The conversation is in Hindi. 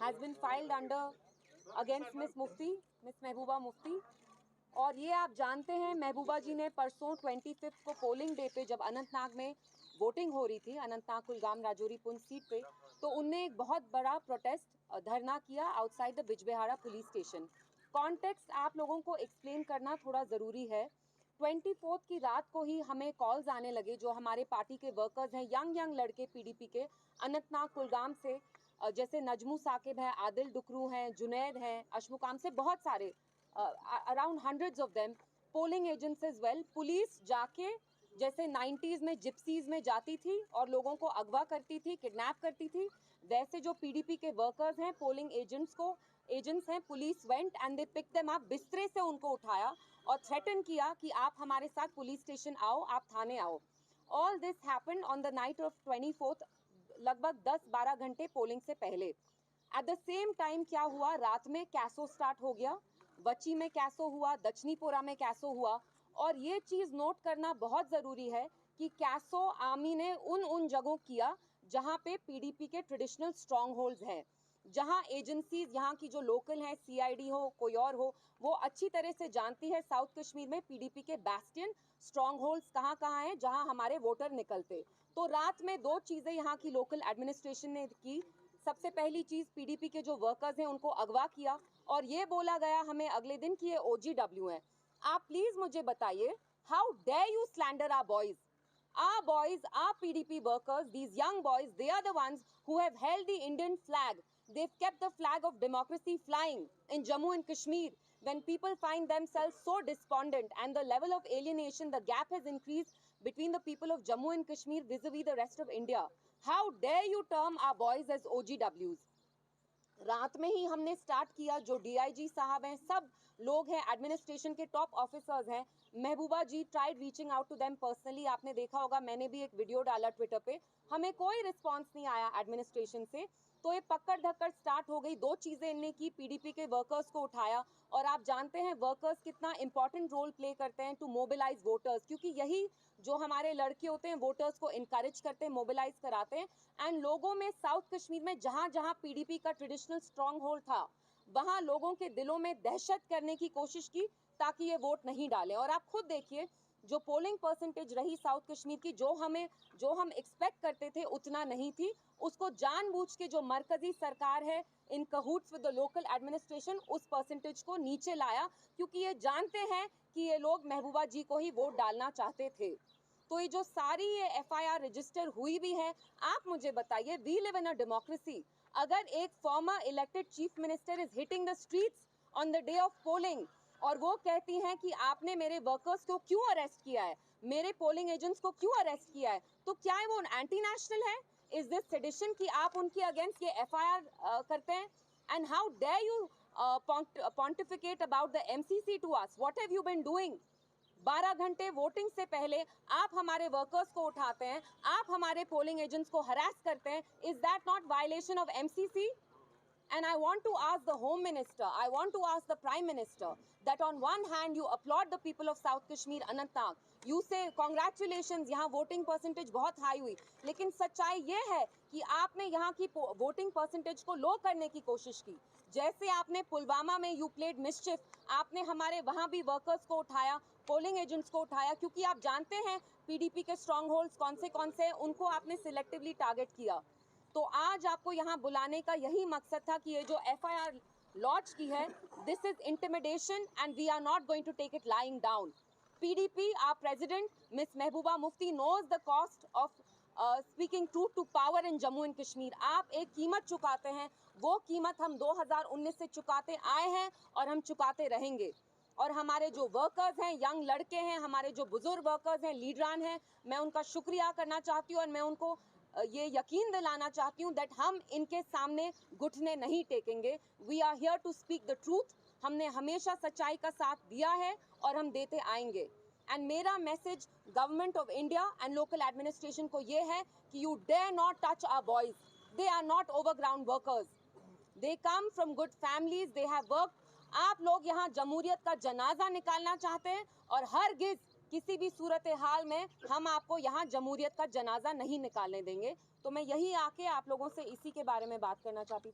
has been filed against Miss Mehbooba मुफ्ती। और ये आप जानते हैं महबूबा जी ने परसों 25 को पोलिंग डे पे जब अनंतनाग में वोटिंग हो रही थी, अनंतनाग कुलगाम राजौरी पुंछ सीट पे, तो उनने एक बहुत बड़ा प्रोटेस्ट धरना किया outside the Bijbehara police station. Context आप लोगों को एक्सप्लेन करना थोड़ा ज़रूरी है। 24 की रात को ही हमें कॉल्स आने लगे, जो हमारे पार्टी के वर्कर्स हैं, यंग लड़के पीडीपी के अनंतनाग कुलगाम से, जैसे नजमू साकिब है, आदिल डुकरू हैं, जुनैद हैं, अशमुकाम से बहुत सारे, around hundreds of them, polling agents as well. Police जाके जैसे 90s में जिप्सीज में जाती थी और लोगों को अगवा करती थी, किडनैप करती थी, वैसे जो पीडीपी के वर्कर्स हैं, पोलिंग एजेंट्स हैं, police went and they pick them up, बिस्तरे से उनको उठाया और थ्रेटन किया कि आप हमारे साथ पुलिस स्टेशन आओ, आप थाने आओ। All this happened on the night of 24, लगभग 10-12 घंटे पोलिंग से पहले। एट द सेम टाइम क्या हुआ, रात में कैसो स्टार्ट हो गया, वची में कैसो हुआ, दक्षिणीपुरा में कैसो हुआ। और ये चीज़ नोट करना बहुत ज़रूरी है कि कैसो आर्मी ने उन जगहों किया जहाँ पे पीडीपी के ट्रेडिशनल स्ट्रॉन्ग होल्ड्स हैं, जहाँ एजेंसीज यहाँ की जो लोकल हैं, सीआईडी हो कोई और हो, वो अच्छी तरह से जानती है साउथ कश्मीर में पीडीपी के बैस्टियन स्ट्रॉन्ग होल्ड्स कहाँ कहाँ हैं, जहाँ हमारे वोटर निकलते। तो रात में दो चीज़ें यहाँ की लोकल एडमिनिस्ट्रेशन ने की। सबसे पहली चीज़, पीडीपी के जो वर्कर्स हैं उनको अगवा किया और ये बोला गया हमें अगले दिन कि ये OGW हैं। आप प्लीज़ मुझे बताइए, how dare you slander our boys? Our boys, our PDP workers, these young boys, they are the ones who have held the Indian flag. They've kept the flag of democracy flying in Jammu and Kashmir. When people find themselves so despondent and the level of alienation, the gap has increased between the people of Jammu and Kashmir vis-a-vis the rest of India. How dare you term our boys as OGWs? रात में ही हमने स्टार्ट किया, जो डीआईजी साहब हैं, सब लोग हैं, एडमिनिस्ट्रेशन के टॉप ऑफिसर्स हैं। Mehbooba ji tried reaching out to them personally, आपने देखा होगा, मैंने भी एक वीडियो डाला ट्विटर पे, हमें कोई रिस्पांस नहीं आया एडमिनिस्ट्रेशन से। तो ये पकड़ धक्कड़ स्टार्ट हो गई। दो चीज़ें इनने की, पीडीपी के वर्कर्स को उठाया, और आप जानते हैं वर्कर्स कितना इंपॉर्टेंट रोल प्ले करते हैं टू मोबिलाइज वोटर्स, क्योंकि यही जो हमारे लड़के होते हैं वोटर्स को इनकरेज करते हैं, मोबिलाइज कराते हैं। एंड लोगों में साउथ कश्मीर में जहाँ जहाँ पीडीपी का ट्रेडिशनल स्ट्रॉन्ग होल्ड था, वहाँ लोगों के दिलों में दहशत करने की कोशिश की ताकि ये वोट नहीं डालें। और आप खुद देखिए, जो पोलिंग परसेंटेज रही साउथ कश्मीर की, जो हम एक्सपेक्ट करते थे उतना नहीं थी। उसको जानबूझ के जो मरकजी सरकार है इन कहूट्स विद द लोकल एडमिनिस्ट्रेशन, उस परसेंटेज को नीचे लाया, क्योंकि ये जानते हैं कि ये लोग महबूबा जी को ही वोट डालना चाहते थे। तो ये जो सारी ये FIR रजिस्टर हुई भी है, आप मुझे बताइए, we live in a democracy. अगर एक former elected chief minister is hitting the streets on the day of polling और वो कहती हैं कि आपने मेरे वर्कर्स को क्यों अरेस्ट किया है, मेरे पोलिंग एजेंट्स को क्यों अरेस्ट किया है, तो क्या है वो एंटी नेशनल है? इज दिस सेडिशन कि आप उनके अगेंस्ट ये FIR करते हैं? And how dare you pontificate about the MCC to us? What have you been doing? 12 घंटे वोटिंग से पहले आप हमारे वर्कर्स को उठाते हैं, आप हमारे पोलिंग एजेंट्स को हरास करते हैं। Is that not violation of MCC? And I want to ask the Home Minister, I want to ask the Prime Minister, that on one hand you applaud the people of South Kashmir, Anantnag, you say congratulations, यहाँ वोटिंग परसेंटेज बहुत हाई हुई, लेकिन सच्चाई ये है कि आपने यहाँ की वोटिंग परसेंटेज को लो करने की कोशिश की। जैसे आपने पुलवामा में यू प्लेड मिसचिफ, आपने हमारे वहाँ भी वर्कर्स को उठाया, पोलिंग एजेंट्स को उठाया, क्योंकि आप जानते हैं पीडीपी के स्ट्रॉन्ग होल्ड्स कौन से हैं, उनको आपने सिलेक्टिवली टारगेट किया। तो आज आपको यहाँ बुलाने का यही मकसद था कि ये जो FIR लॉन्च की है, this is intimidation and we are not going to take it lying down. PDP, our president, Miss Mehbooba Mufti, knows the cost of speaking truth to power in Jammu and Kashmir. आप एक कीमत चुकाते हैं, वो कीमत हम 2019 से चुकाते आए हैं और हम चुकाते रहेंगे। और हमारे जो वर्कर्स हैं, यंग लड़के हैं, हमारे जो बुजुर्ग वर्कर्स हैं, लीडरान हैं, मैं उनका शुक्रिया करना चाहती हूँ और मैं उनको ये यकीन दिलाना चाहती हूँ दैट हम इनके सामने घुटने नहीं टेकेंगे। We are here to speak the truth. हमने हमेशा सच्चाई का साथ दिया है और हम देते आएंगे। एंड मेरा message government of India and local administration को ये है कि you dare not touch our boys. They are not overground workers, they come from good families, they have work. आप लोग यहाँ जमहूरियत का जनाजा निकालना चाहते हैं और हरगिज किसी भी सूरत हाल में हम आपको यहाँ जमहूरियत का जनाजा नहीं निकालने देंगे। तो मैं यही आके आप लोगों से इसी के बारे में बात करना चाहती थी।